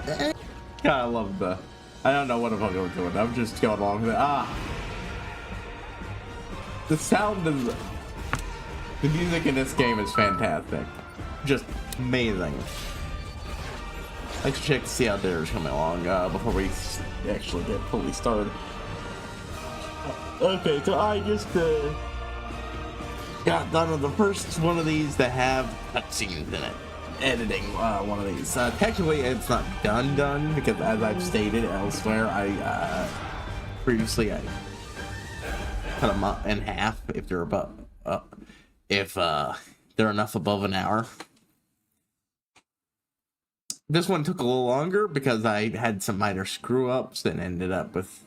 God, I love the. I don't know what the fuck I was doing. I'm just going along with it. The sound of the music in this game is fantastic. Just amazing. Let's check to see how dinner's coming along before we actually get fully started. Okay, so I just got done with the first one of these that have cutscenes in it. Editing one of these. Technically, it's not done because, as I've stated elsewhere, previously I cut them up in half if they're above, if they're enough above an hour. This one took a little longer because I had some minor screw ups and ended up with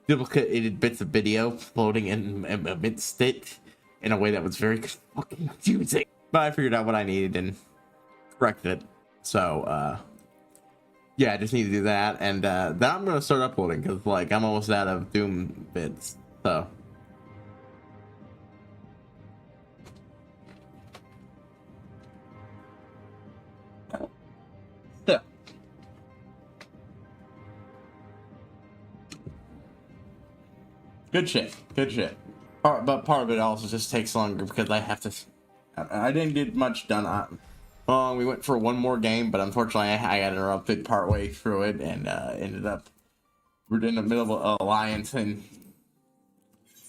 duplicated bits of video floating in amidst it in a way that was very fucking confusing. But I figured out what I needed and corrected it. So, yeah, I just need to do that. And then I'm going to start uploading because, like, I'm almost out of Doom bits. So. Good shit. Good shit. But part of it also just takes longer because I have to. I didn't get much done. We went for one more game, but unfortunately, I got interrupted partway through it and ended up. We're in the middle of an alliance, and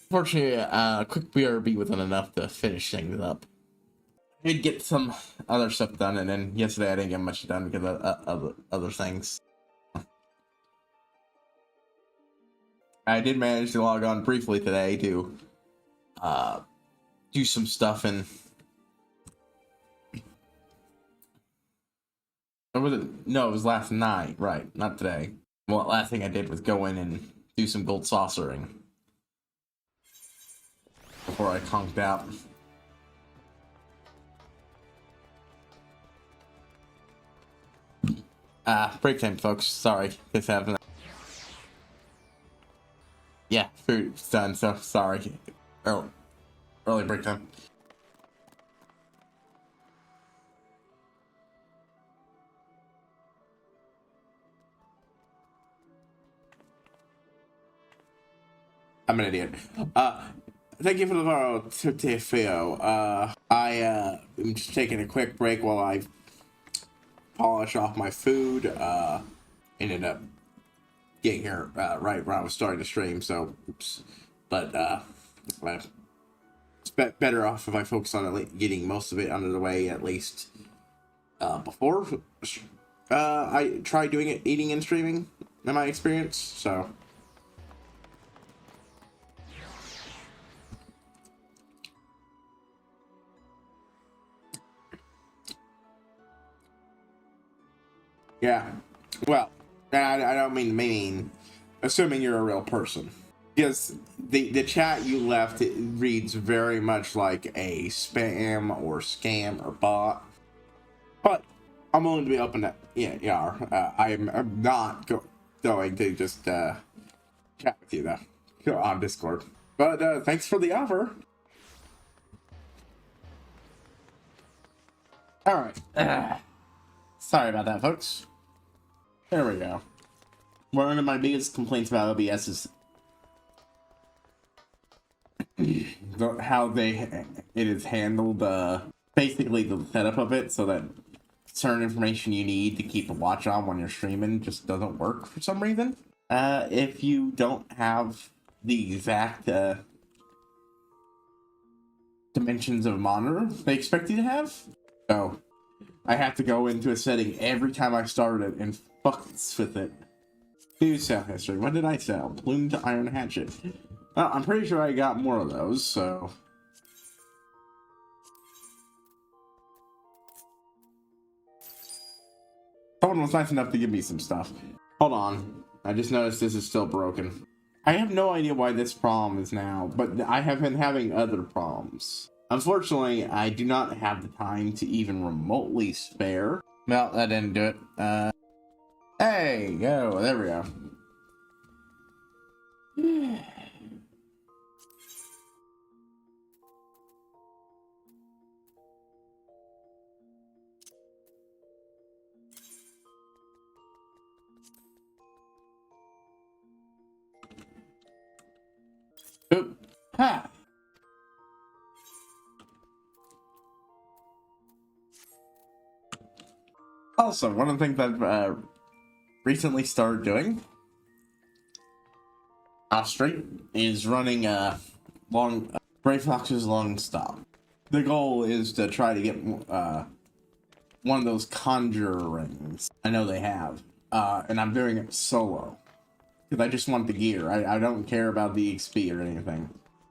unfortunately, a quick BRB wasn't enough to finish things up. I did get some other stuff done, and then yesterday I didn't get much done because of other things. I did manage to log on briefly today to do some stuff, and or was it? No, it was last night, right? Not today. Well, last thing I did was go in and do some gold saucering before I conked out. Break time, folks. Sorry, this happened. Yeah, food's done, so sorry. Early break time. I'm an idiot. Thank you for the follow, Tefeo. I'm just taking a quick break while I polish off my food. Ended up getting here right when I was starting to stream, so oops. But it's better off if I focus on getting most of it under the way at least before I try doing it, eating and streaming in my experience. So. Yeah, well, I don't mean assuming you're a real person, because the chat you left, it reads very much like a spam or scam or bot. But I'm willing to be open to I'm not going to just chat with you though on Discord. But thanks for the offer. All right. Sorry about that, folks. There we go. One of my biggest complaints about OBS is how it is handled, basically the setup of it, so that certain information you need to keep a watch on when you're streaming just doesn't work for some reason. If you don't have the exact dimensions of a monitor they expect you to have, so I have to go into a setting every time I start it and fucks with it. New sell history. What did I sell? Plumed iron hatchet. Well, I'm pretty sure I got more of those, so. Someone was nice enough to give me some stuff. Hold on. I just noticed this is still broken. I have no idea why this problem is now, but I have been having other problems. Unfortunately, I do not have the time to even remotely spare. Well, that didn't do it. Hey, go. There we go. Oop. Ha! Also, one of the things I've recently started doing off street is running Gray Fox's long stop. The goal is to try to get one of those conjurer rings. I know they have, and I'm doing it solo because I just want the gear. I don't care about the XP or anything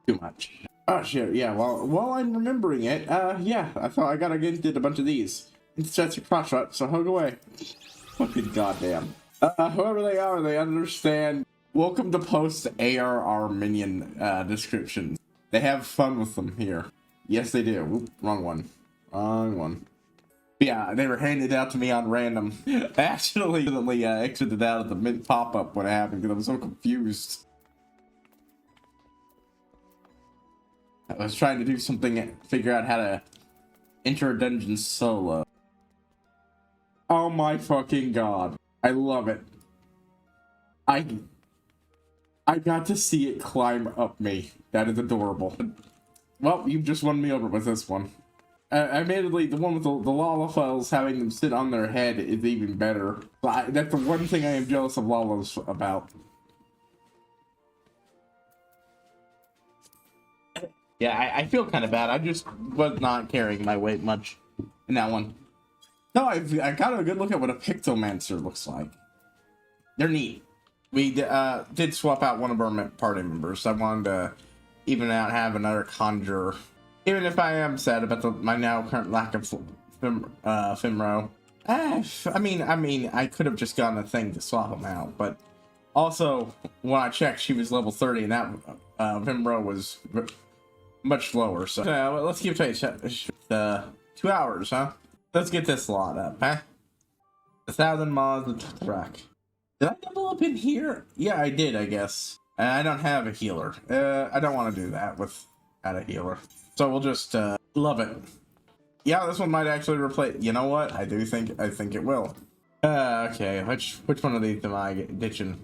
too much. Oh shit! Yeah. Well, while I'm remembering it, yeah, I thought I gotta get a bunch of these. Sets your cross shot, so hug away. Fucking goddamn. Whoever they are, they understand. Welcome to post ARR minion descriptions. They have fun with them here. Yes, they do. Oop, wrong one. Wrong one. Yeah, they were handed out to me on random. I actually exited out of the mid pop-up when it happened because I was so confused. I was trying to do something, figure out how to enter a dungeon solo. Oh my fucking god. I love it. I got to see it climb up me. That is adorable. Well, you've just won me over with this one. Admittedly, the one with the Lalafels having them sit on their head is even better. That's the one thing I am jealous of Lalas about. Yeah, I feel kind of bad. I just was not carrying my weight much in that one. No, I got a good look at what a Pictomancer looks like. They're neat. We did swap out one of our party members. I wanted to even out have another conjurer. Even if I am sad about my now current lack of Fimro. I mean, I could have just gotten a thing to swap them out, but also when I checked, she was level 30, and that Fimro was much lower. So let's keep playing. 2 hours, huh? Let's get this lot up, huh? 1,000 mods with track. Did I double up in here? Yeah, I did, I guess. I don't have a healer. I don't want to do that without a healer. So we'll just love it. Yeah, this one might actually replace. You know what? I think it will. Okay, which one of these am I ditching?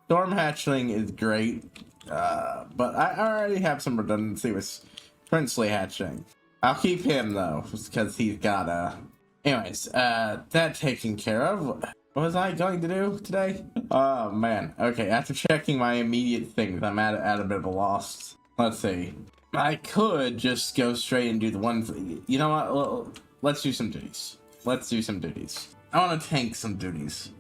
Storm Hatchling is great, but I already have some redundancy with Princely Hatchling. I'll keep him though, because he's got Anyways, that taken care of. What was I going to do today? Oh man. Okay, after checking my immediate things, I'm at a bit of a loss. Let's see. I could just go straight and do the one thing. You know what? Well, let's do some duties. Let's do some duties. I want to tank some duties.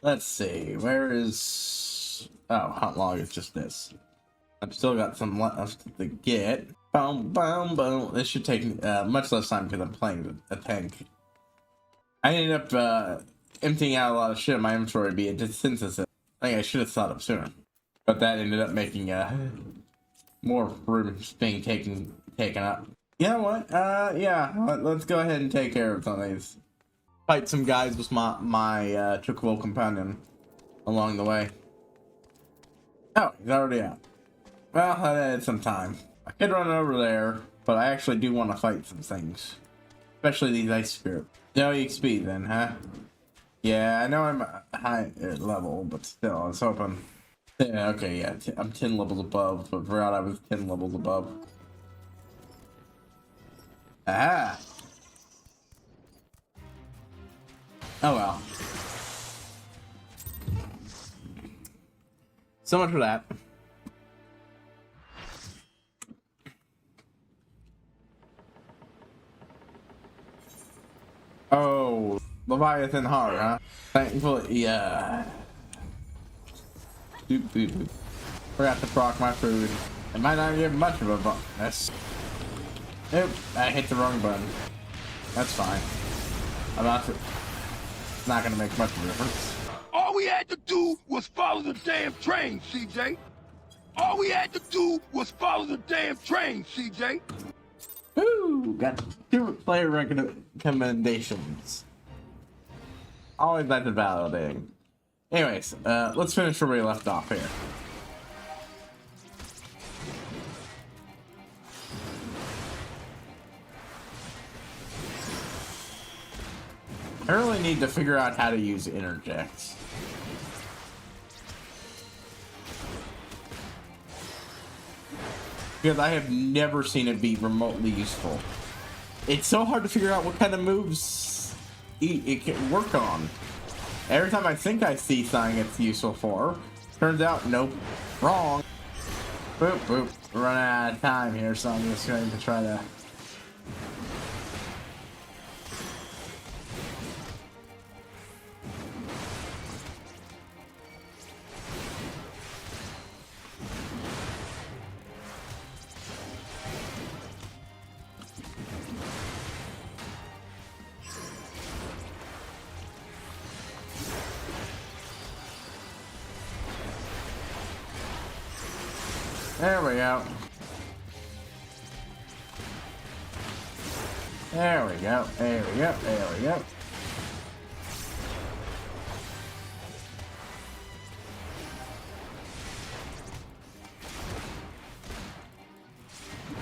Let's see, where is... Oh, hot log is just this. I've still got some left to get. Boom, boom, boom. This should take much less time because I'm playing a tank. I ended up emptying out a lot of shit in my inventory via synthesis. I think I should have thought of sooner. But that ended up making more room being taken up. You know what? Yeah, let's go ahead and take care of some of these. Fight some guys with my Chocobo companion along the way. Oh, he's already out. Well, that added some time. I could run over there, but I actually do want to fight some things. Especially these ice spirits. No EXP then, huh? Yeah, I know I'm high level, but still, I was hoping. Yeah, okay, yeah, I'm 10 levels above, but forgot I was 10 levels above. Aha! Oh well. So much for that. Oh, Leviathan hard, huh? Thankfully, yeah. Doop, doop, doop. Forgot to proc my food. It might not give much of a bonus. Nope, I hit the wrong button. That's fine. It's not gonna make much of a difference. All we had to do was follow the damn train, CJ. All we had to do was follow the damn train, CJ. Ooh, got 2 player recommendations. Always like the validating. Anyways, let's finish where we left off here. I really need to figure out how to use interjects. Because I have never seen it be remotely useful. It's so hard to figure out what kind of moves it can work on. Every time I think I see something it's useful for, turns out, nope, wrong. Boop, boop. We're running out of time here, so I'm just going to try to... There we go. There we go. There we go. There we go.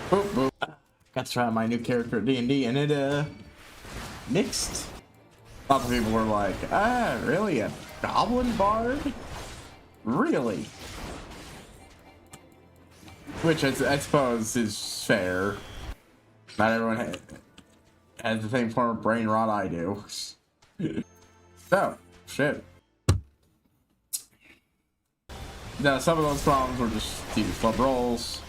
Boop, boop. Got to try my new character at D&D, and it, mixed. Lots of people were like, really? A goblin bard? Really? Which I suppose is fair. Not everyone has the same form of brain rot I do. So, shit. Now, some of those problems were just due to flub rolls.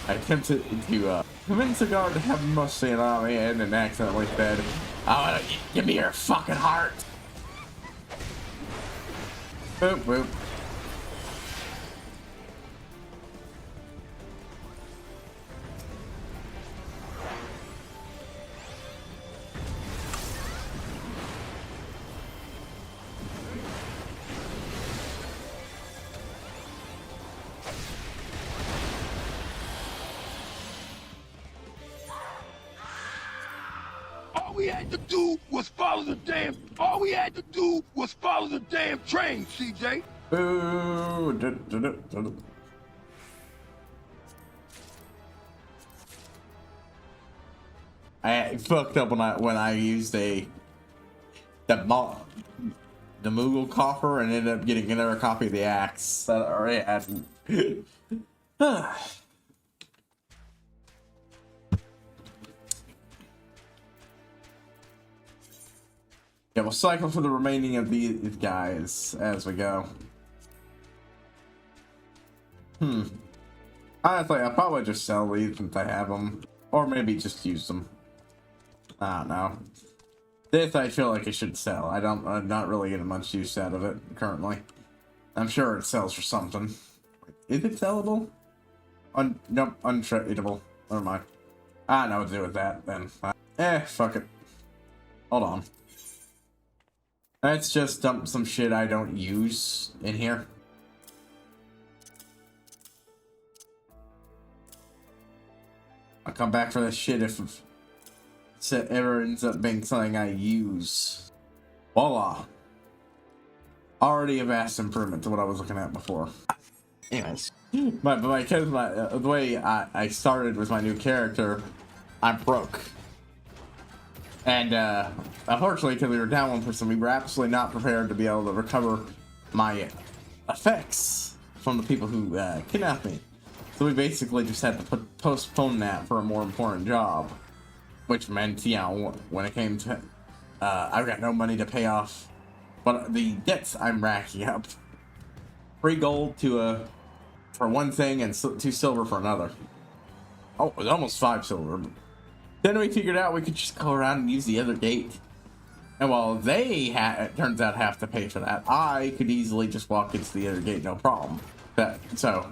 I attempted to convince the guard to have mercy on me and accidentally said, "Oh, give me your fucking heart." Boop, boop. All we had to do was follow the damn. All we had to do was follow the damn train, CJ. Ooh, I fucked up when I used the Moogle coffer and ended up getting another copy of the axe that I already had. Yeah, we'll cycle for the remaining of these guys as we go. Honestly, I'll probably just sell these since I have them. Or maybe just use them. I don't know. This I feel like I should sell. I'm not really getting much use out of it currently. I'm sure it sells for something. Is it sellable? Nope, untradeable. Never mind. I don't know what to do with that then. Fuck it. Hold on. Let's just dump some shit I don't use in here. I'll come back for this shit if it ever ends up being something I use. Voila. Already a vast improvement to what I was looking at before. Anyways. But because the way I started with my new character, I'm broke. And unfortunately, because we were down one person, we were absolutely not prepared to be able to recover my effects from the people who kidnapped me. So we basically just had to postpone that for a more important job. Which meant, you know, when it came to... I've got no money to pay off but the debts I'm racking up. 3 gold for one thing and 2 silver for another. Oh, it was almost 5 silver. Then we figured out we could just go around and use the other gate. And while they, it turns out, have to pay for that, I could easily just walk into the other gate, no problem. So...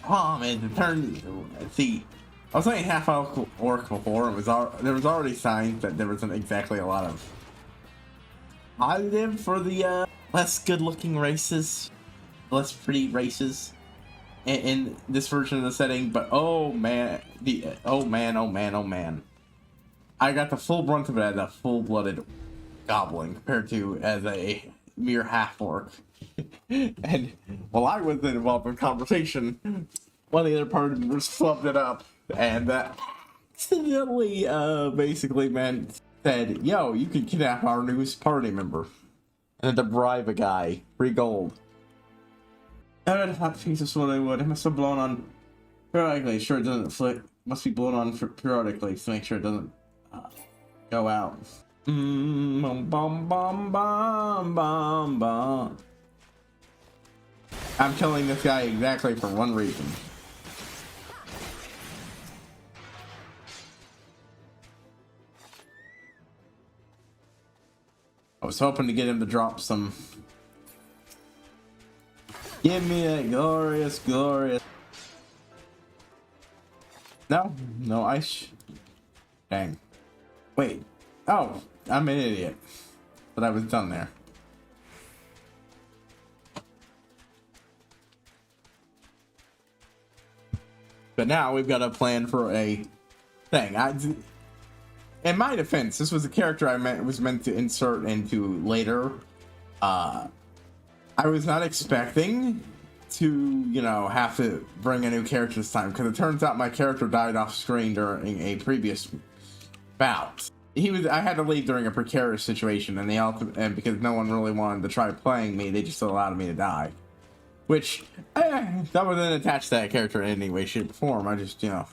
Oh man, the turn. See, I was playing half orc before. There was already signs that there wasn't exactly a lot of positive for the less good-looking races, less pretty races in this version of the setting. But oh man, oh man. I got the full brunt of it as a full-blooded goblin compared to as a mere half-orc. And while I was involved in conversation, one of the other party members flubbed it up, and that accidentally basically said, yo, you can kidnap our newest party member. And to bribe a guy, free gold. I read a hot piece of what I would. It must have blown on periodically. Sure, it doesn't flick. Must be blown on periodically to make sure it doesn't go out. Bum, bum, bum, bum, bum, bum. I'm killing this guy exactly for one reason. I was hoping to get him to drop some. Give me that glorious, glorious. No, no ice. Dang. Wait. Oh, I'm an idiot. But I was done there. But now we've got a plan for a thing. In my defense, this was a character was meant to insert into later. I was not expecting to, you know, have to bring a new character this time, because it turns out my character died off screen during a previous bout. I had to leave during a precarious situation, and because no one really wanted to try playing me, they just allowed me to die. Which, that wasn't attached to that character in any way, shape, or form. I just, you know,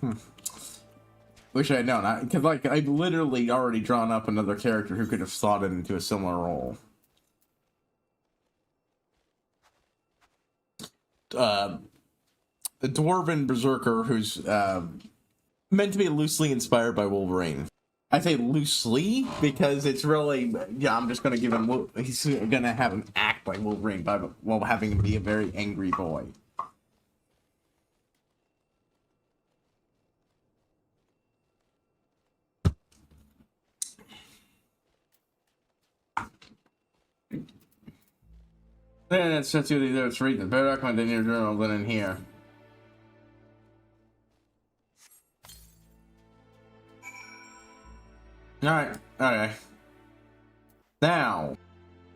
wish I had known. Because, like, I've literally already drawn up another character who could have slotted into a similar role. The Dwarven Berserker, who's meant to be loosely inspired by Wolverine. I say loosely because it's really, yeah, I'm just going to give him, he's going to have him act like Wolverine while having him be a very angry boy. Then it's just there's reasons. Better recommend in your journal than in here. Alright, okay. Now,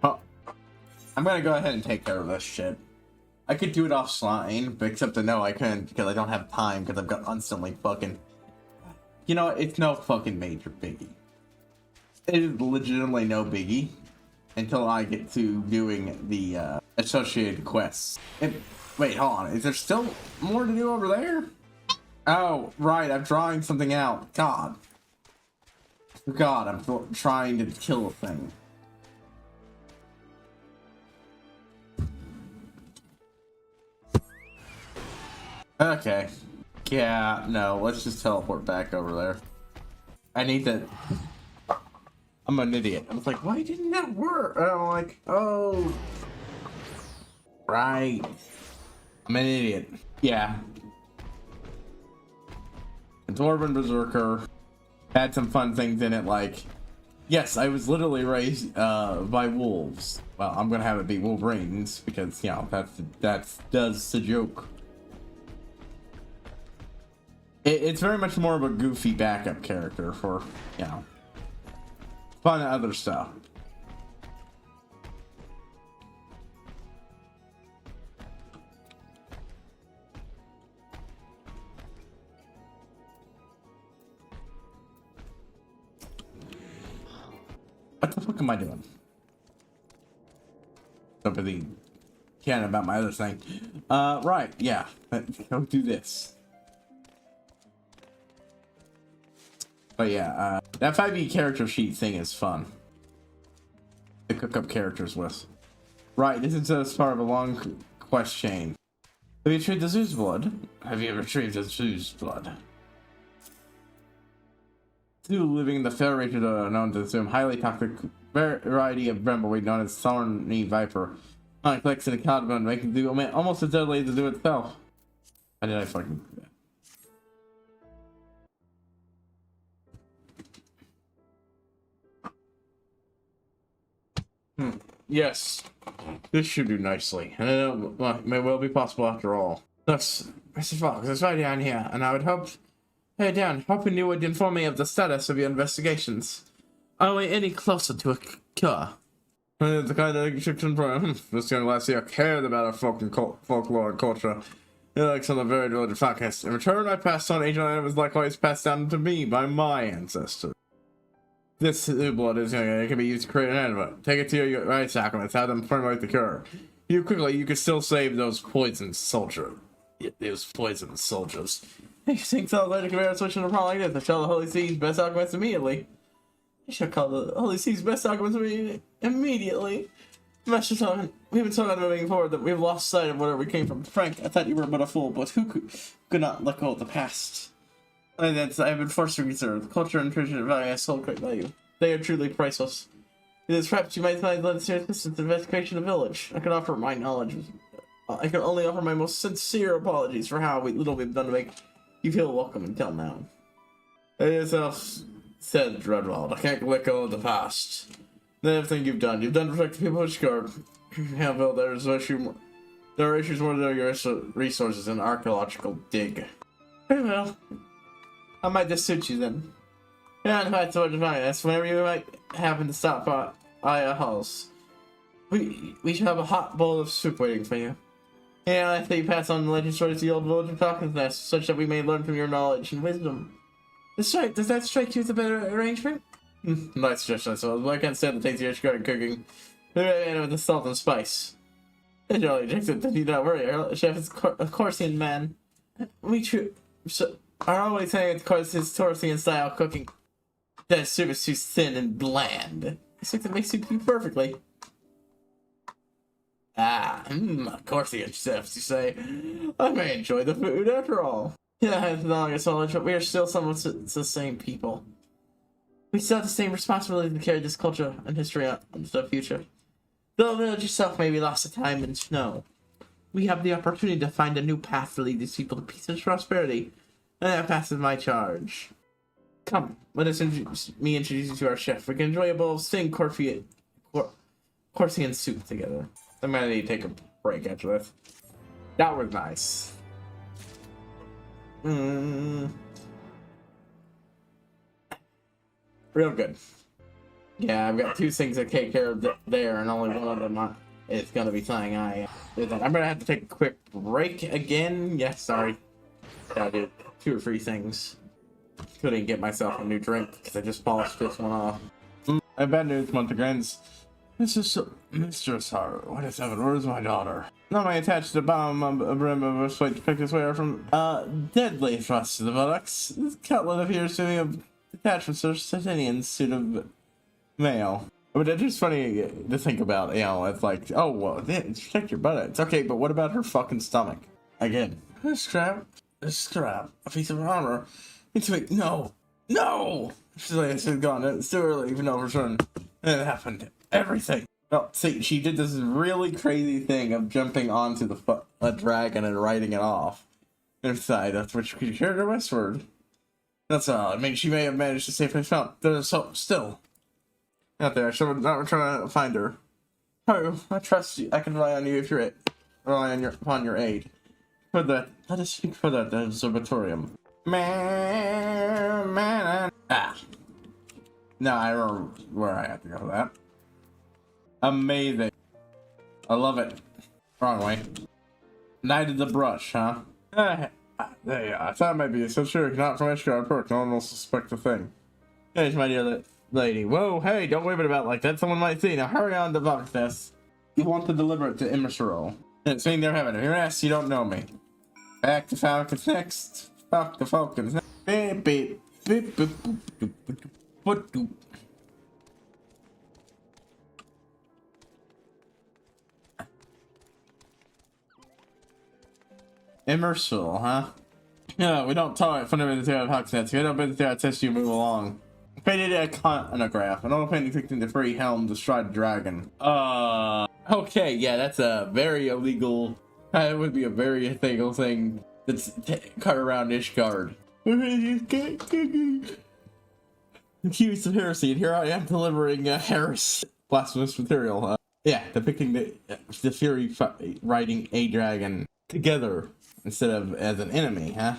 I'm gonna go ahead and take care of this shit. I could do it offline, but except that no, I couldn't because I don't have time because I've got constantly fucking. You know, it's no fucking major biggie. It is legitimately no biggie until I get to doing the associated quests. Wait, hold on. Is there still more to do over there? Oh, right. I'm drawing something out. God, I'm trying to kill a thing. Okay. Yeah, no, let's just teleport back over there. I need to... I'm an idiot. I was like, why didn't that work? And I'm like, oh... Right. I'm an idiot. Yeah. The Dwarven Berserker had some fun things in it, like... Yes, I was literally raised by wolves. Well, I'm gonna have it be Wolverines, because, you know, that's the joke. It's very much more of a goofy backup character for, you know, fun other stuff. What the fuck am I doing? So busy caring about my other thing. Right, yeah. Don't do this. But yeah, that 5e character sheet thing is fun to cook up characters with. Right, this is just part of a long quest chain. Have you retrieved the Zoo's blood? Have you retrieved the Zoo's blood? Zoo living in the fair region known to assume highly toxic variety of brambleweed known as thorny viper. It collects in a cloud making the zoo almost as deadly as the zoo itself. How did I fucking do that? Yes, this should do nicely, and it may well be possible after all. Thus, Mr. Fox is right down here, and I would hope Hey Dan, hoping you would inform me of the status of your investigations. Are we any closer to a cure? The kind of restriction program. This young last year cared about our folklore and culture. Like some of the very religious podcasts. In return, I passed on ancient items likewise passed down to me by my ancestors. This new blood is it can be used to create an antidote. Take it to your right sacraments, have them formulate the cure. You can still save those poisoned soldiers. Those poisoned soldiers. You think so? Later can be a solution to a problem like this. I tell the Holy See's best arguments immediately. You should call the Holy See's best arguments immediately. Master Son, we've been so not moving forward that we've lost sight of where we came from. Frank, I thought you were but a fool, but who could not let go of the past? I have been forced to consider the culture and tradition of value has sold great value. They are truly priceless. It is perhaps you might find the assistance in the investigation of the village. I can offer my knowledge. I can only offer my most sincere apologies for how little we've done to make you feel welcome until now. It is said Dreadwald. I can't let go of the past. Everything you've done to protect the people of Scarred. However, there are issues more than your resources in archaeological dig. Very well. I might just suit you then. Yeah, and fight towards finance. Whenever you might happen to stop by our house, we should have a hot bowl of soup waiting for you. Yeah, I think you pass on the legend stories to the old village of Falcon's Nest, such that we may learn from your knowledge and wisdom. Does that strike you as a better arrangement? Nice suggestion, I suppose, but I can't stand the taste of your garden cooking. Maybe with the salt and spice. And Charlie rejected, then you not worry. Our chef is a Corsian man. We are always saying it's because his Corsian style cooking. That soup is too thin and bland. I think that makes soup perfectly. Corsian chefs, you say. I may enjoy the food after all. Yeah, I have the longest knowledge, but we are still somewhat the same people. We still have the same responsibility to carry this culture and history on into the future. Though the village itself may be lost to time and snow, we have the opportunity to find a new path to lead these people to peace and prosperity, and that path is my charge. Come, let us introduce you to our chef. We can enjoy a bowl of steamed Corsian soup together. I'm gonna need to take a break after this. That was nice. Real good. Yeah, I've got two things to take care of there, and only one of them is gonna be something I'm gonna have to take a quick break again. Yes, sorry. I did 2 or 3 things. Couldn't get myself a new drink because I just polished this one off. Bad news, Montegrins. Mistress Haru, what is happening? Where is my daughter? Not my attached to the bottom of a brim of a slate to pick this way from deadly thrust to the buttocks. This cutlet appears to be a detachment of Sardinian suit of mail. But it's just funny to think about, you know, it's like, oh, well, protect your buttocks. Okay, but what about her fucking stomach? Again, a scrap, a piece of armor. No! She's like, it's gone. It's too early, even though return. And it happened. Everything. Well, see, she did this really crazy thing of jumping onto a dragon and riding it off. Inside, that's what she could carry her westward. That's all. I mean, she may have managed to safely found. There's so still out there. I should not return to find her. Oh, I trust you. I can rely on you if you're upon your aid. Let us speak for that observatorium. Man. No, I remember where I have to go for that. Amazing. I love it. Wrong way. Knight of the Brush, huh? There you are. I thought it might be so sure. Not from Ishgard Perk. No one will suspect a thing. Here's my dear lady. Whoa, hey, don't wave it about like that. Someone might see. Now hurry on to Voxness. You want to deliver it to Immersero. It's me they're having. If you're asked, you don't know me. Back to Falcons next. Fuck the Falcons next. Beep, beep, beep, boop, boop, boop, boop, boop, boop. Immersal, huh? Yeah, we don't tolerate fundamental of Hogsheads. We don't business there, test you move along. Painted a iconograph. An old painting depicting the free helm, the stride dragon. Okay, yeah, that's a very illegal. That would be a very illegal thing that's cut around Ishgard. Accused of heresy, and here I am delivering heresy. Blasphemous material, yeah, depicting the Fury riding a dragon together instead of as an enemy, huh?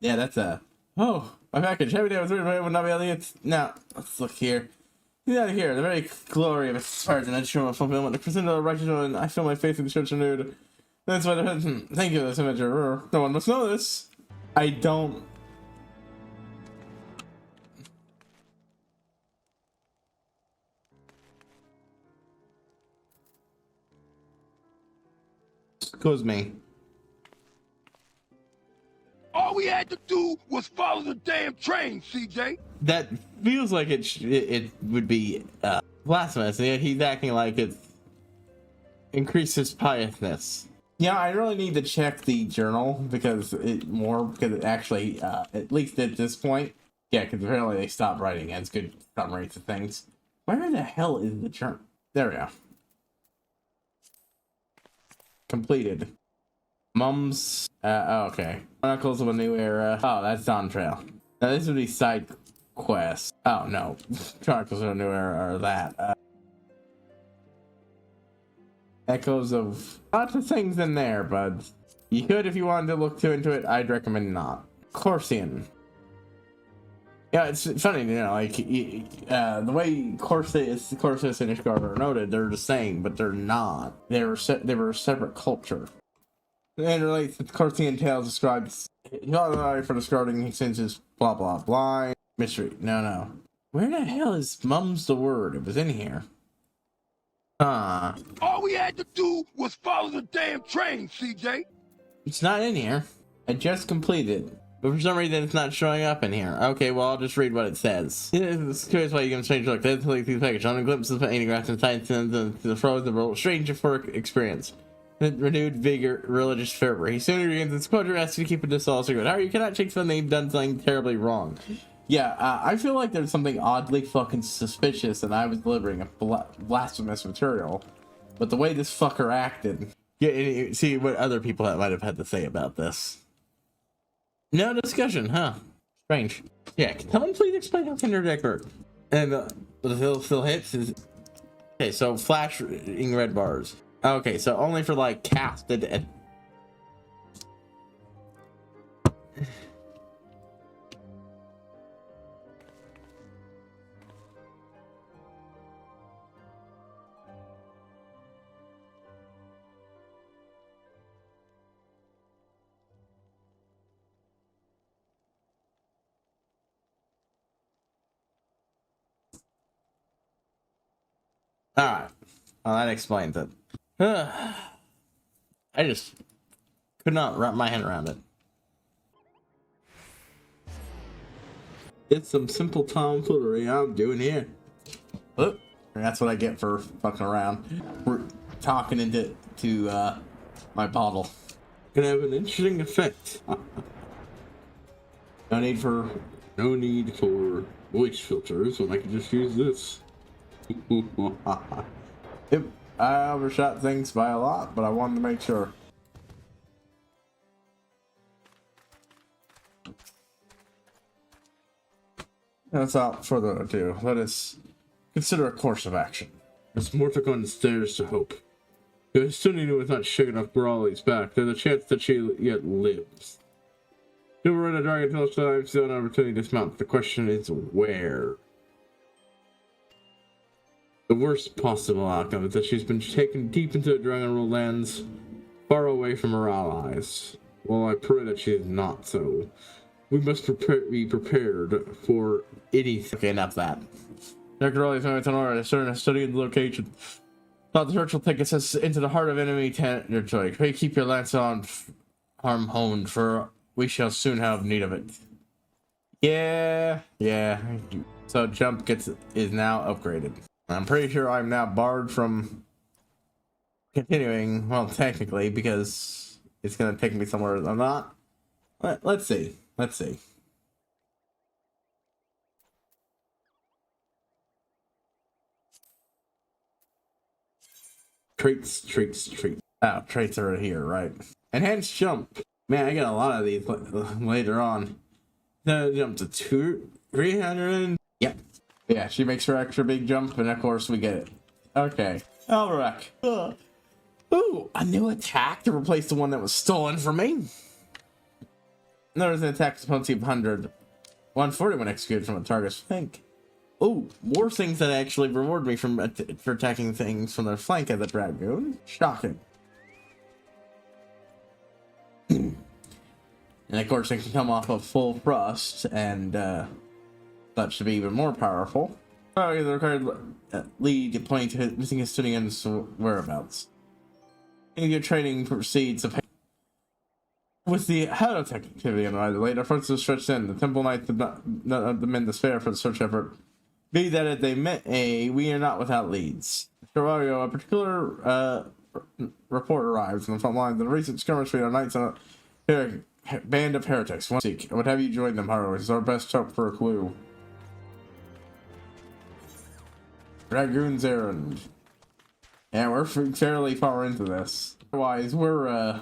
Yeah, that's a Oh, my package. Every day I was worried I would not be able to get. Now, let's look here. Get out of here. The very glory of its heart and instrument fulfillment. The percent of righteous and I feel my faith in the church renewed. That's why. Thank you, this image. No one must know this. I don't. Excuse me. All we had to do was follow the damn train, CJ. That feels like it would be blasphemous, and yet he's acting like it increases piousness. Yeah, I really need to check the journal because it actually, at least at this point, yeah, because apparently they stopped writing it. It's good summaries of things. Where the hell is the journal? There we go. Completed. Mums. Oh, okay. Chronicles of a New Era. Oh, that's on trail. Now this would be side quest. Oh no, Chronicles of a New Era are that. Echoes of lots of things in there, but you could if you wanted to look too into it. I'd recommend not. Corsian. Yeah, it's funny, you know, like the way Corsius and Ishgard are noted, they're the same, but they're not. They were a separate culture. And relates to Corsian tales describes for describing senses blah blah blah. Mystery. No. Where the hell is mum's the word? It was in here. All we had to do was follow the damn train, CJ. It's not in here. I just completed. But for some reason it's not showing up in here. Okay, well I'll just read what it says. It's curious why you give a strange look. That's like these package on a glimpse of antigraphs and science and the frozen world. Strange euphoric experience. Renewed vigor, religious fervor. He soon regains his quadra, asks you to keep this all secret. How you cannot check something you've done something terribly wrong. Yeah, I feel like there's something oddly fucking suspicious and I was delivering a blasphemous material. But the way this fucker acted. Yeah, see what other people might have had to say about this. No discussion, huh? Strange. Yeah, can someone please explain how Kinder Deck works? And the still hits is... Okay, so flashing red bars. Okay, so only for like casted and... Alright, well that explains it. I just could not wrap my head around it. It's some simple tomfoolery I'm doing here. Oh, that's what I get for fucking around. We're talking into my bottle. Gonna have an interesting effect. No need for voice filters when I can just use this. Yep, I overshot things by a lot, but I wanted to make sure. Without further ado, let us consider a course of action. There's more to go on the stairs to hope. If Suninu was not shaken off Brawley's back, there's a chance that she yet lives. Never run a dragon until time, still an opportunity to dismount. The question is where? The worst possible outcome is that she's been taken deep into the dragon world lands, far away from her allies. Well, I pray that she is not so. We must be prepared for anything. Okay, enough of that. Dr. Rowley's moving to order to study the location. Thought the search will take us into the heart of enemy territory. Pray keep your lance on arm honed, for we shall soon have need of it. Yeah. So jump is now upgraded. I'm pretty sure I'm now barred from continuing, well, technically, because it's going to take me somewhere I'm not. Let's see. Traits. Oh, traits are here, right? Enhanced jump. Man, I got a lot of these later on. Jump to 300. Yep. Yeah, she makes her extra big jump, and of course we get it. Okay. Elrac. Ooh, a new attack to replace the one that was stolen from me. There's an attack potency of 100. 140 when executed from a target's flank. Oh, more things that actually reward me for attacking things from their flank as a dragoon. Shocking. And of course, it can come off of full thrust, and such to be even more powerful. Oh, the required lead pointing to missing his tuning and whereabouts. If your training proceeds with the Halo activity on the right, later efforts to stretch in. The Temple Knights did not mend despair for the search effort. Be that as they may, we are not without leads. Terrario, a particular report arrives on the front lines. In a recent skirmish between our knights and a band of heretics. I would have you join them, Haro. It's our best hope for a clue. Dragoon's errand. Yeah, we're fairly far into this. Otherwise, we're,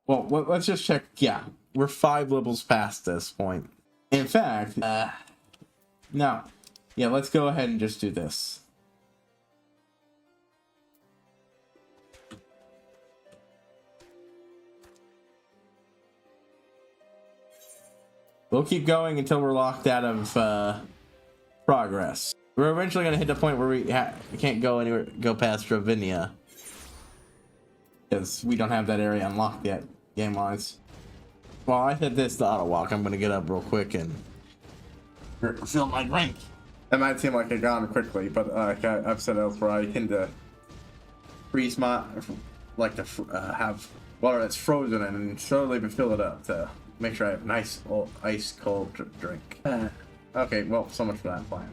well, let's just check. Yeah, we're 5 levels past this point. In fact, no. Yeah, let's go ahead and just do this. We'll keep going until we're locked out of progress. We're eventually going to hit the point where we can't go anywhere, go past Dravinia. Because we don't have that area unlocked yet, game-wise. While I hit this the auto walk, I'm going to get up real quick and fill my drink. It might seem like it gone quickly, but like I've said elsewhere, I tend to freeze my, like to have water that's frozen and slowly fill it up to make sure I have a nice ice cold drink. Okay, well, so much for that plan.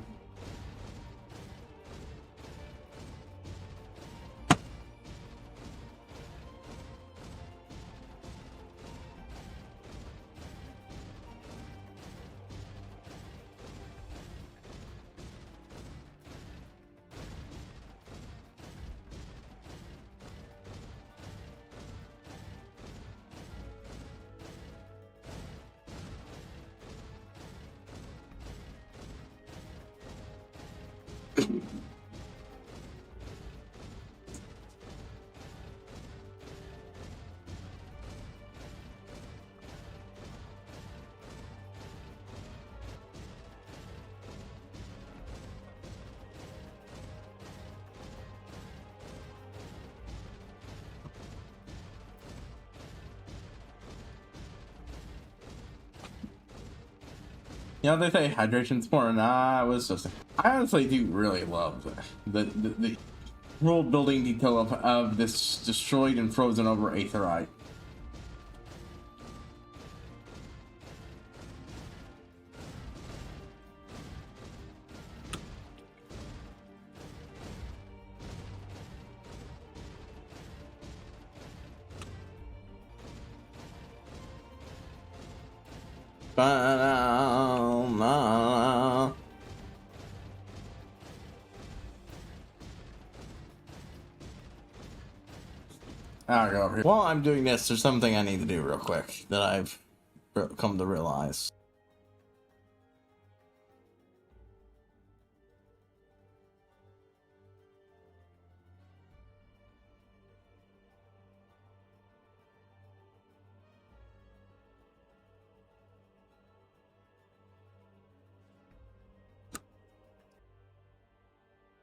You know, they say hydration's important. Nah, it was just... I honestly do really love the world building detail of this destroyed and frozen over Aetherite. I'll go over here. While I'm doing this, there's something I need to do real quick that I've come to realize.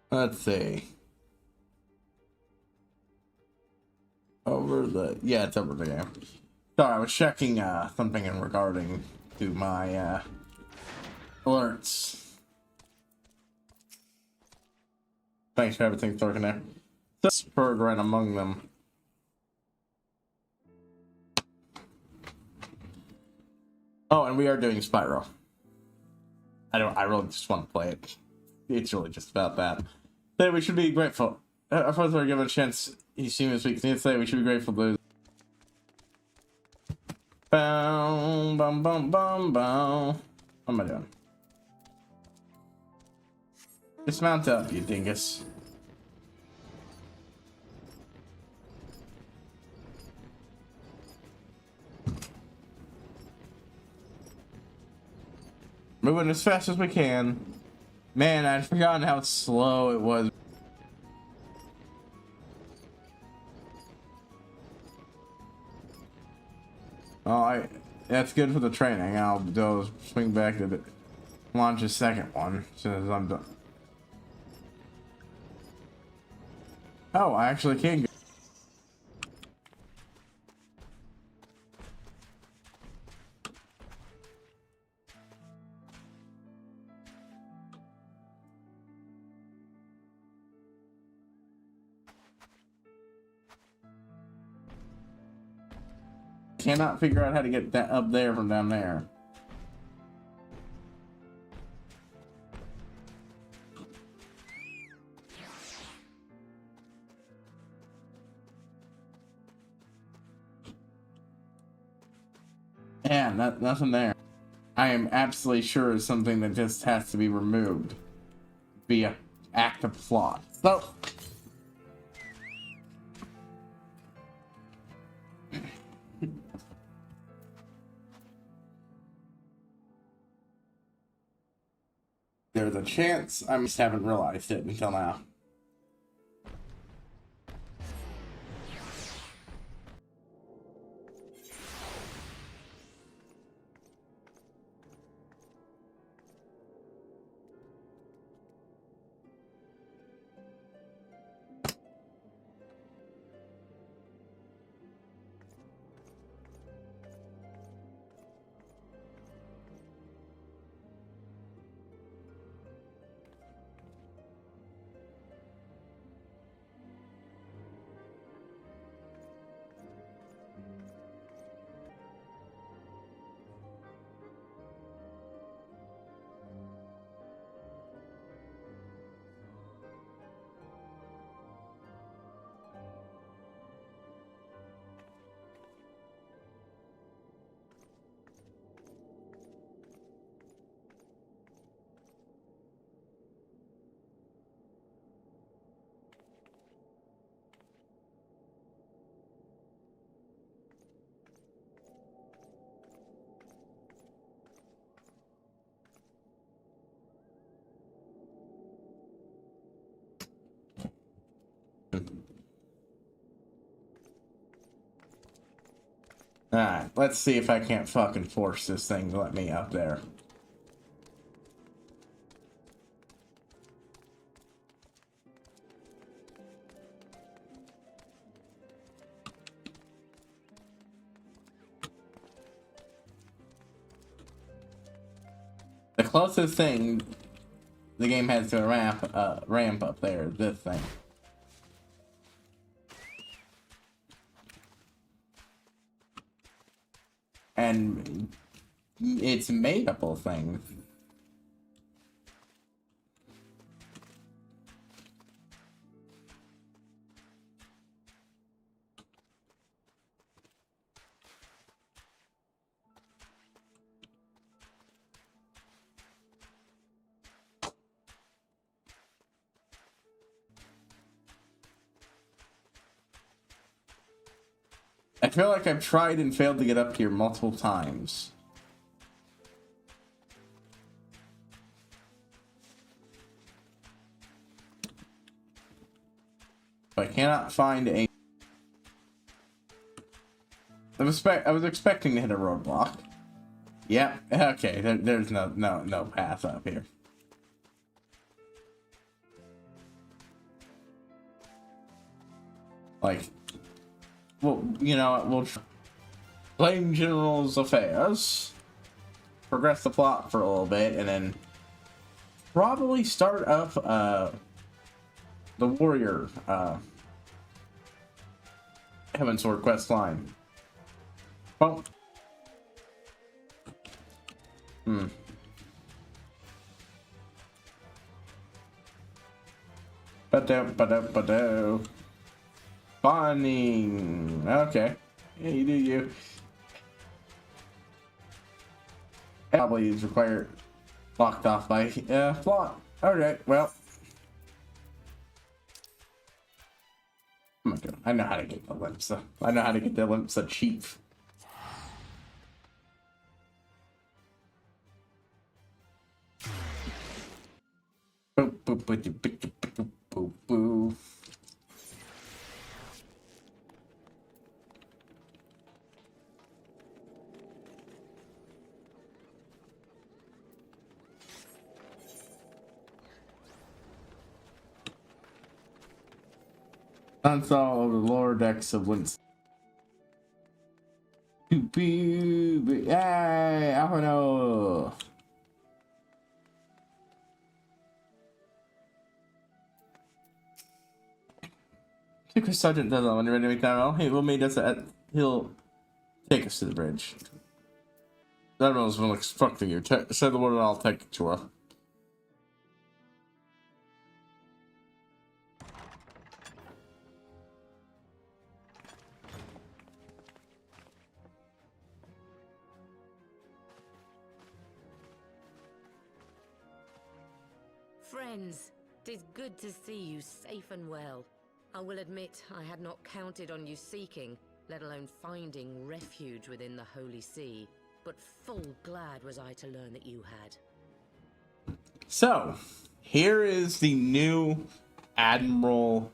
Let's see. Over the... Yeah, it's over the game. Sorry, I was checking something in regarding to my alerts. Thanks for everything working there. Spurred right among them. Oh, and we are doing Spyro. I really just want to play it. It's really just about that. Then we should be grateful. If I was given a chance, he seemed this week. Say we should be grateful to. Bum bum bum bum bum. What am I doing? Dismount up, you dingus. Moving as fast as we can. Man, I'd forgotten how slow it was. Oh, That's good for the training. I'll do swing back to launch a second one as soon as I'm done. Oh, I actually can go. Cannot figure out how to get that up there from down there. Yeah, nothing there. I am absolutely sure it's something that just has to be removed via active plot. So there's a chance I just haven't realized it until now. Alright, let's see if I can't fucking force this thing to let me up there. The closest thing the game has to a ramp up there is this thing. And it's made up of things. I feel like I've tried and failed to get up here multiple times. But I cannot find a... I was expecting to hit a roadblock. Yep, okay, there's no path up here. Like... Well, you know, we'll blame General's affairs, progress the plot for a little bit, and then probably start up the warrior Heavensward quest line. Well, Ba-do. Spawning. Okay. Yeah, you do you. Probably is required locked off by plot. Alright, well. Oh my god, I know how to get the Limsa. I know how to get the Limsa chief. Boop, boop, boop, boop, boop, boop, boop, boop. Console of the lower decks of Winston. Yay! Alpha no! Secret Sergeant does that when you're ready to make that roll. Hey, Will May does that. He'll take us to the bridge. That was well expecting you. Say the word and I'll take it to her. Friends, 'tis good to see you safe and well. I will admit I had not counted on you seeking, let alone finding refuge within the Holy See, but full glad was I to learn that you had. So, here is the new Admiral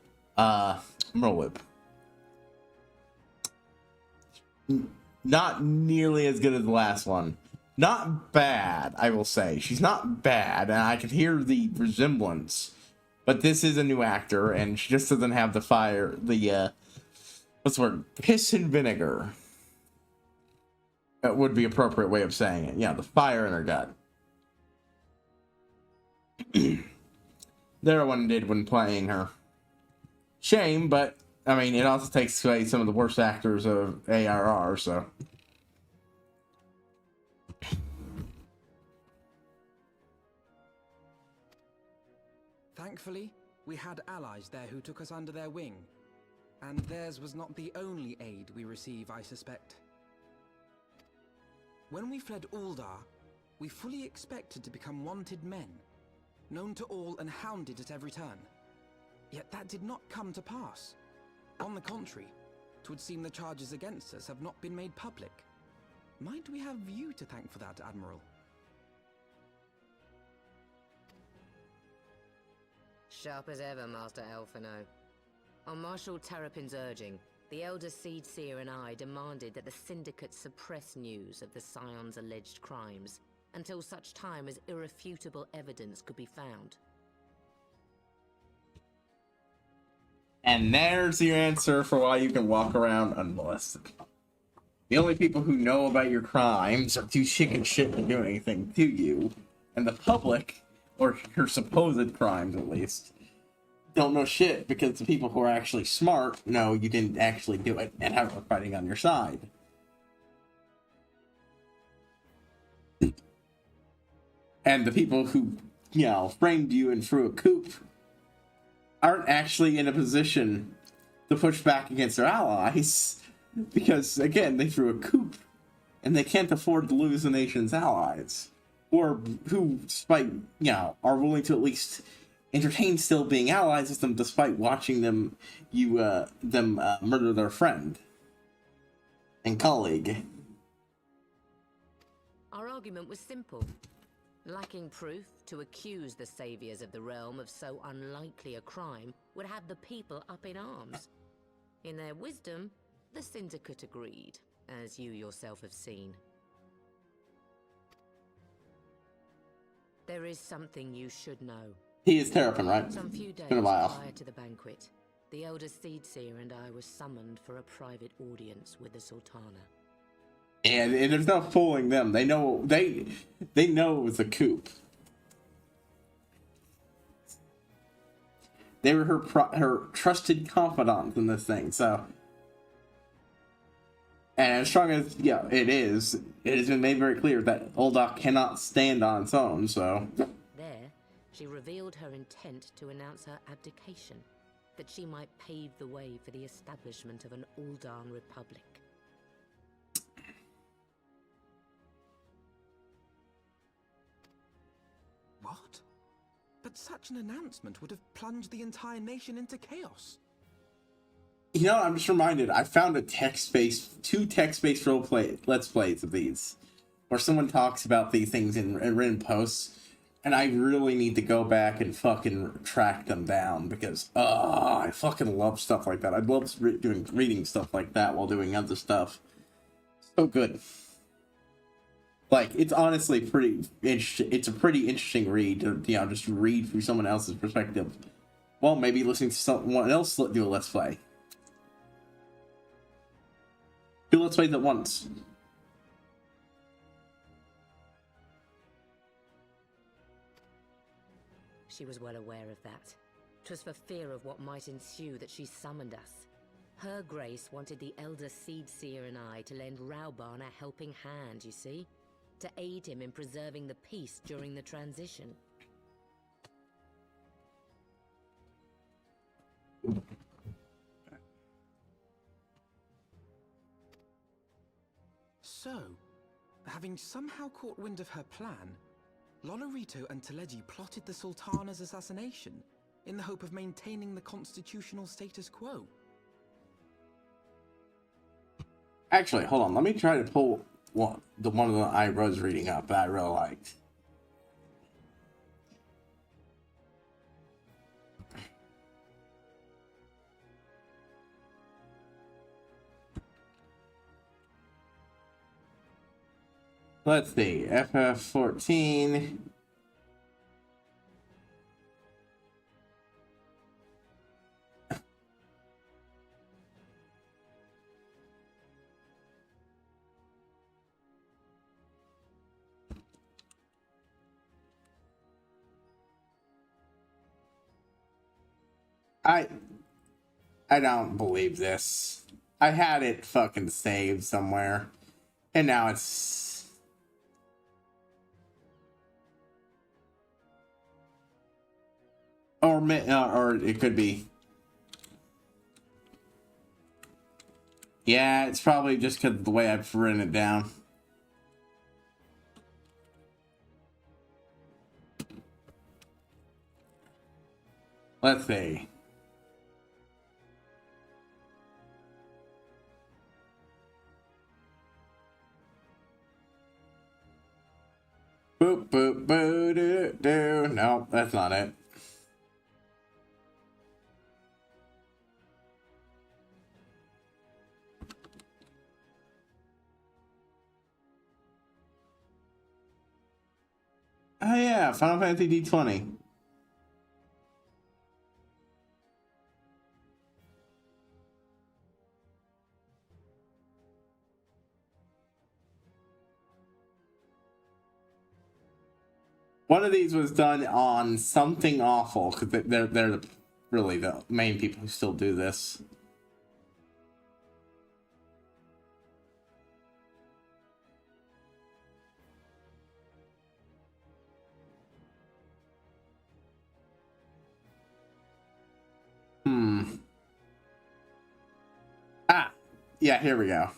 Whip. Not nearly as good as the last one. Not bad, I will say. She's not bad, and I can hear the resemblance. But this is a new actor, and she just doesn't have the fire, what's the word? Piss and vinegar. That would be an appropriate way of saying it. Yeah, the fire in her gut. There one did when playing her. Shame, but, I mean, it also takes away some of the worst actors of ARR, so... Thankfully, we had allies there who took us under their wing. And theirs was not the only aid we receive, I suspect. When we fled Uldar, we fully expected to become wanted men, known to all and hounded at every turn. Yet that did not come to pass. On the contrary, 'twould seem the charges against us have not been made public. Might we have you to thank for that, Admiral? Sharp as ever, Master Elfino. On Marshal Terrapin's urging, the Elder Seed Seer and I demanded that the Syndicate suppress news of the Scion's alleged crimes until such time as irrefutable evidence could be found. And there's your answer for why you can walk around unmolested. The only people who know about your crimes are too chicken shit to do anything to you. And the public, or your supposed crimes at least, don't know shit because the people who are actually smart know you didn't actually do it and have her fighting on your side. And the people who, you know, framed you and threw a coup aren't actually in a position to push back against their allies because, again, they threw a coup and they can't afford to lose the nation's allies. Or who, despite, you know, are willing to at least entertain still being allies with them despite watching them, murder their friend and colleague. Our argument was simple. Lacking proof, to accuse the saviors of the realm of so unlikely a crime would have the people up in arms. In their wisdom, the Syndicate agreed, as you yourself have seen. There is something you should know. He is Terrapin, right? Some few days Been a while. prior to the banquet, the Elder Seed Seer and I were summoned for a private audience with the Sultana. And there's no fooling them. They know they know it was a coup. They were her trusted confidant in this thing. So, and as strong as it has been made very clear that Uldoc cannot stand on its own. So, there, she revealed her intent to announce her abdication, that she might pave the way for the establishment of an Uldan Republic. What? But such an announcement would have plunged the entire nation into chaos. you know, I'm just reminded, I found two text-based let's plays of these, where someone talks about these things in written posts, and I really need to go back and fucking track them down, because, I fucking love stuff like that. I love reading stuff like that while doing other stuff. So good. Like, it's honestly pretty interesting. It's a pretty interesting read to, just read through someone else's perspective. Well, maybe listening to someone else do a Let's Play. 2 Let's Plays at once. She was well aware of that. 'Twas for fear of what might ensue that she summoned us. Her Grace wanted the Elder Seedseer and I to lend Rauban a helping hand, you see? To aid him in preserving the peace during the transition. So, having somehow caught wind of her plan, Lolorito and Teleji plotted the Sultana's assassination in the hope of maintaining the constitutional status quo. Actually, hold on. Let me try to pull one of the I was reading up that I really liked. Let's see. FF14. I don't believe this. I had it fucking saved somewhere, and now it's... Or it could be... Yeah, it's probably just because of the way I've written it down. Let's see. Boop, boop, boo, doo, doo. No, that's not it. Oh yeah, Final Fantasy D20. One of these was done on Something Awful, because they're really the main people who still do this. Ah, yeah, here we go.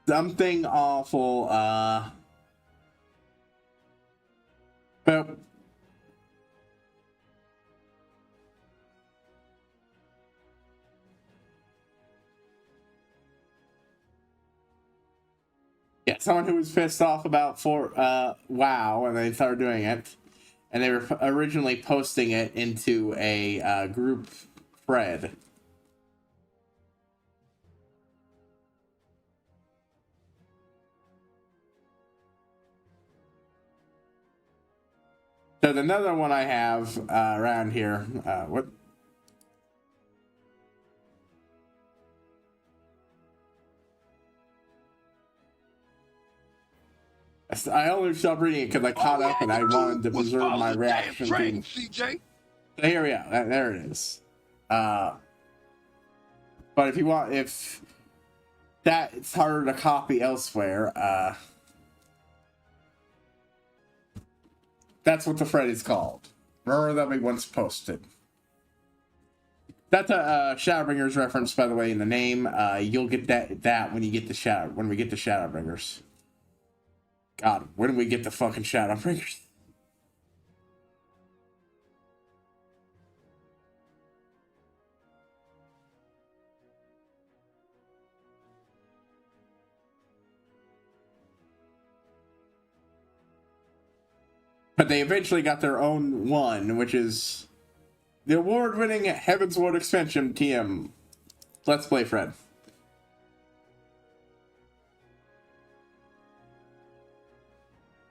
Something Awful, boop. Yeah, someone who was pissed off about WoW, and they started doing it, and they were originally posting it into a group thread. There's another one I have around here. What? I only stopped reading it because I caught up and I wanted to preserve my reaction to. CJ. So here we go. There it is. But if you want, if that it's harder to copy elsewhere, that's what the thread is called. Remember that we once posted. That's a Shadowbringers reference, by the way, in the name. You'll get that when you get the when we get the Shadowbringers. God, when do we get the fucking Shadowbringers? But they eventually got their own one, which is the award-winning Heavensward expansion TM. Let's Play Fred.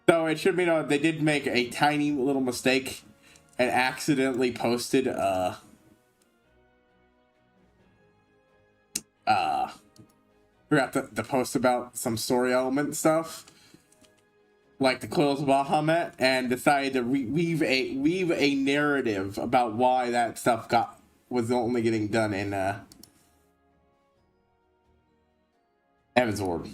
So it should be known they did make a tiny little mistake and accidentally posted forgot the post about some story element stuff, like the Coils of Bahamut, and decided to weave a narrative about why that stuff was only getting done in Evansward.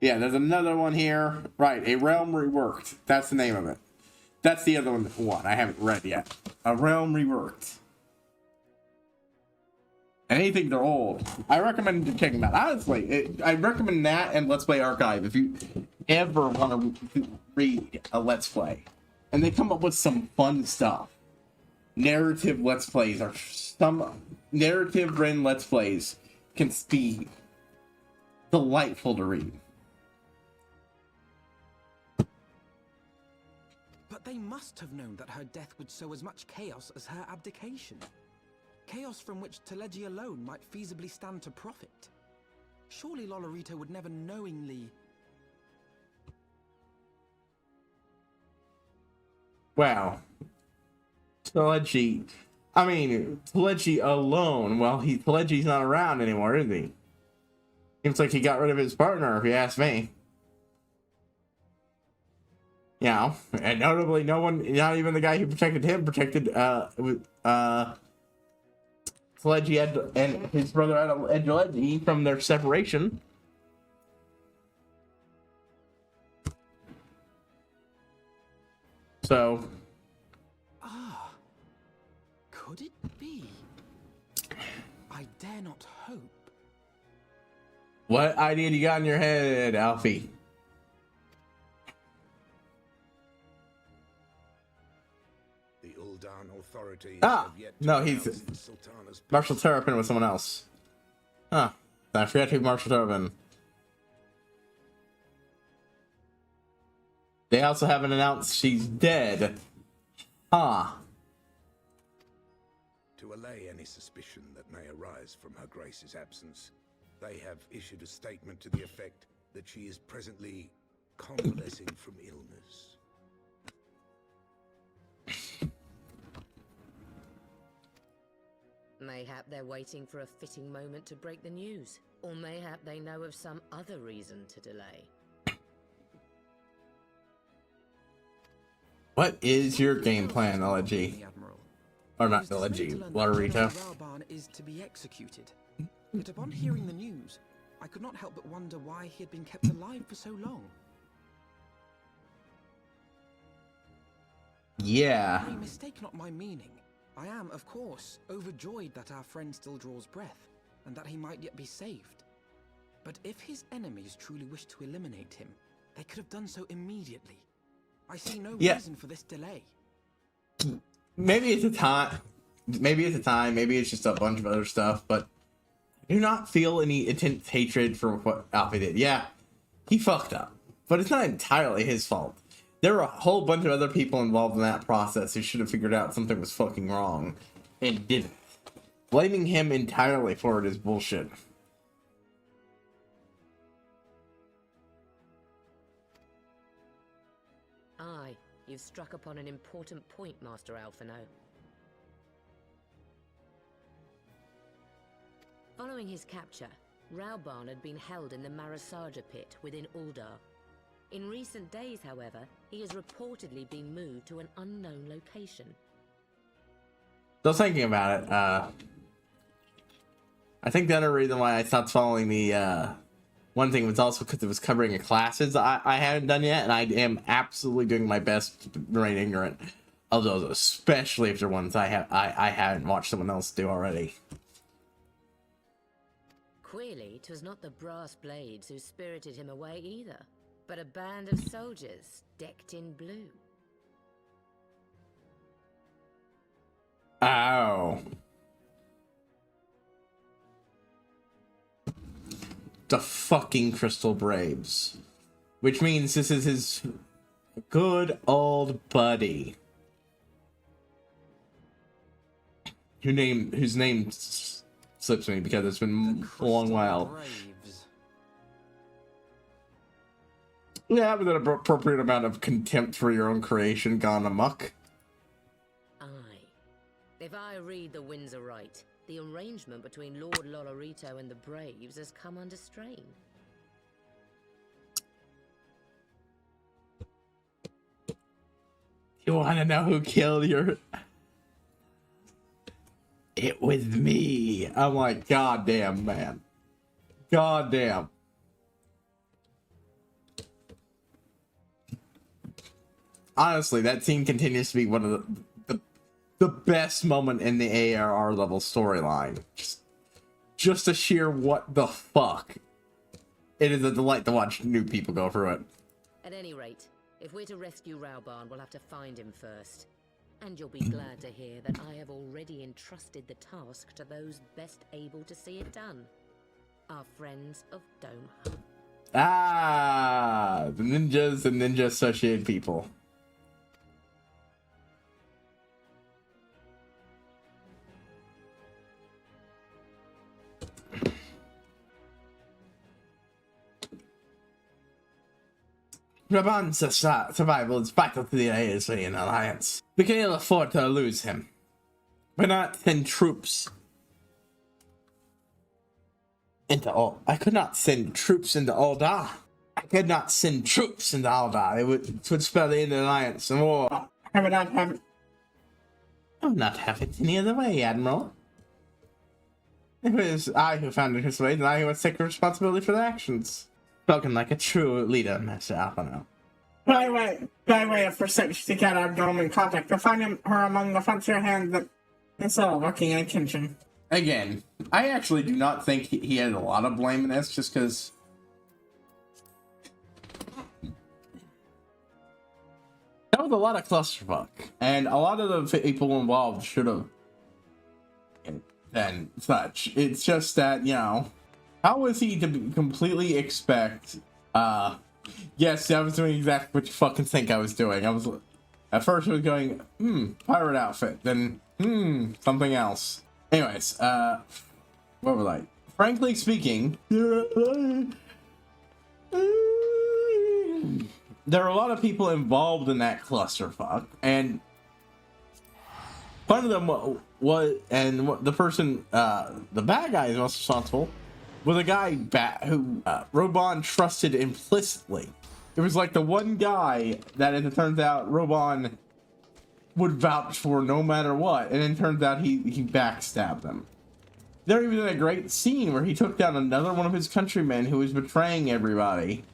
Yeah, there's another one here. Right, A Realm Reworked. That's the name of it. That's the other one I haven't read yet. A Realm Reworked. And anything they're old, I recommend checking them out. Honestly, I recommend that and Let's Play Archive if you ever want to read a Let's Play. And they come up with some fun stuff. Narrative Let's Plays are some narrative-ridden Let's Plays can be delightful to read. But they must have known that her death would sow as much chaos as her abdication. Chaos from which Telegia alone might feasibly stand to profit. Surely Lolorito would never knowingly... Wow. Telegia alone. Well, Telegia's not around anymore, is he? Seems like he got rid of his partner, if you ask me. You know, and notably, no one, not even the guy who protected him, protected Telegia and his brother Edgelegi from their separation. So, could it be? I dare not hope. what idea do you got in your head, Alfie? No, he's Marshal Terrapin with someone else. Huh. I forgot who Marshal Terrapin. They also haven't announced she's dead. Huh. To allay any suspicion that may arise from Her Grace's absence, they have issued a statement to the effect that she is presently convalescing from illness. Mayhap they're waiting for a fitting moment to break the news. Or mayhap they know of some other reason to delay. What is your game plan, LG? Or not LG, Lolorito? Ralbarn is to be executed. Yet upon hearing the news, I could not help but wonder why he had been kept alive for so long. Yeah. Pray mistake not my meaning. I am, of course, overjoyed that our friend still draws breath, and that he might yet be saved. But if his enemies truly wished to eliminate him, they could have done so immediately. I see no reason for this delay. Maybe it's a time. Maybe it's just a bunch of other stuff, but I do not feel any intense hatred for what Alfie did. Yeah, he fucked up, but it's not entirely his fault. There were a whole bunch of other people involved in that process who should have figured out something was fucking wrong and didn't. Blaming him entirely for it is bullshit. Aye, you've struck upon an important point, Master Alphino. Following his capture, Ralbarn had been held in the Marasaja pit within Uldar. In recent days, however, he has reportedly been moved to an unknown location. Still thinking about it, I think the other reason why I stopped following the, one thing was also because it was covering classes I hadn't done yet, and I am absolutely doing my best to remain ignorant of those, especially if they're ones I haven't watched someone else do already. Queerly, 'twas not the brass blades who spirited him away either, but a band of soldiers decked in blue. Ow. The fucking Crystal Braves. Which means this is his good old buddy. Whose name slips me because it's been a long while. Braves. Yeah, with an appropriate amount of contempt for your own creation gone amok. Aye. If I read the winds aright, The arrangement between Lord Lolorito and the Braves has come under strain. You want to know who killed your... It was me. I'm like, goddamn, man. Goddamn. Honestly, that scene continues to be one of the best moment in the ARR level storyline. Just a sheer what the fuck. It is a delight to watch new people go through it. At any rate, if we're to rescue Rauban, we'll have to find him first. And you'll be glad to hear that I have already entrusted the task to those best able to see it done. Our friends of Dome. Ah, the ninjas and ninja associated people. Raban's survival is vital to the heresy and alliance. We can ill afford to lose him. We're not send troops into all. I could not send troops into Aldar. I could not send troops into Aldar. It would spell the end of the alliance and war. I would not have it. I would not have it any other way, Admiral. It was I who founded his ways, and I who must take responsibility for their actions. Spoken like a true leader, Master Alphano. By way of research to get our government contact, you'll find her among the frontier hands that is all working in attention. Again, I actually do not think he had a lot of blame in this, just because that was a lot of clusterfuck, and a lot of the people involved should have been such. It's just that, you know, how was he to completely expect, yes, I was doing exactly what you fucking think I was doing. At first I was going, pirate outfit, then, something else. Anyways, what was I? Frankly speaking, there are a lot of people involved in that clusterfuck, and one of them was, and the person, the bad guy is most responsible, was a guy who Rauban trusted implicitly. It was like the one guy that, as it turns out, Rauban would vouch for no matter what, and it turns out he backstabbed them. There even a great scene where he took down another one of his countrymen who was betraying everybody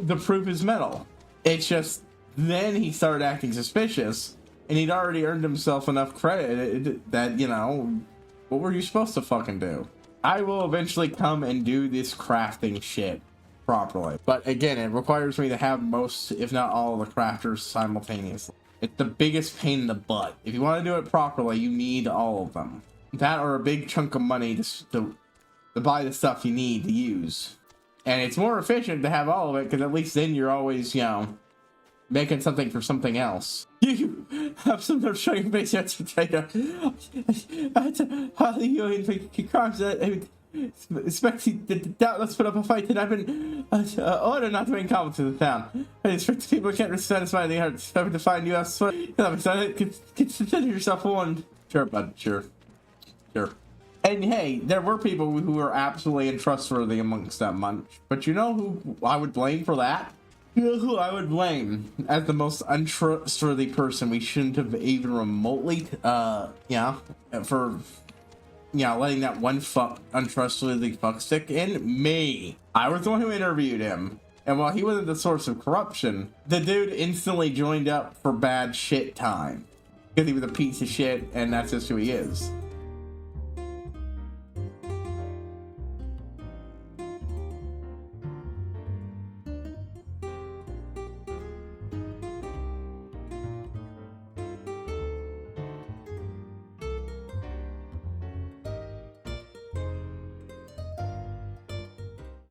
to prove his mettle. It's just then he started acting suspicious, and he'd already earned himself enough credit that, you know, what were you supposed to fucking do? I will eventually come and do this crafting shit properly. But again, it requires me to have most, if not all, of the crafters simultaneously. It's the biggest pain in the butt. If you want to do it properly, you need all of them. That or a big chunk of money to buy the stuff you need to use. And it's more efficient to have all of it, because at least then you're always, you know, making something for something else. You have some of showing face yet to take a how do you inflict crimes that expecting to doubtless put up a fight, and I've been ordered not to bring conflict to the town. I expect people can't satisfy the heart to find you elsewhere. Consider yourself warned. Sure, bud, sure. And hey, there were people who were absolutely untrustworthy amongst that bunch, but you know who I would blame for that? You know who I would blame as the most untrustworthy person we shouldn't have even remotely, for, letting that one untrustworthy fuckstick in? Me. I was the one who interviewed him. And while he wasn't the source of corruption, the dude instantly joined up for bad shit time. Because he was a piece of shit, and that's just who he is.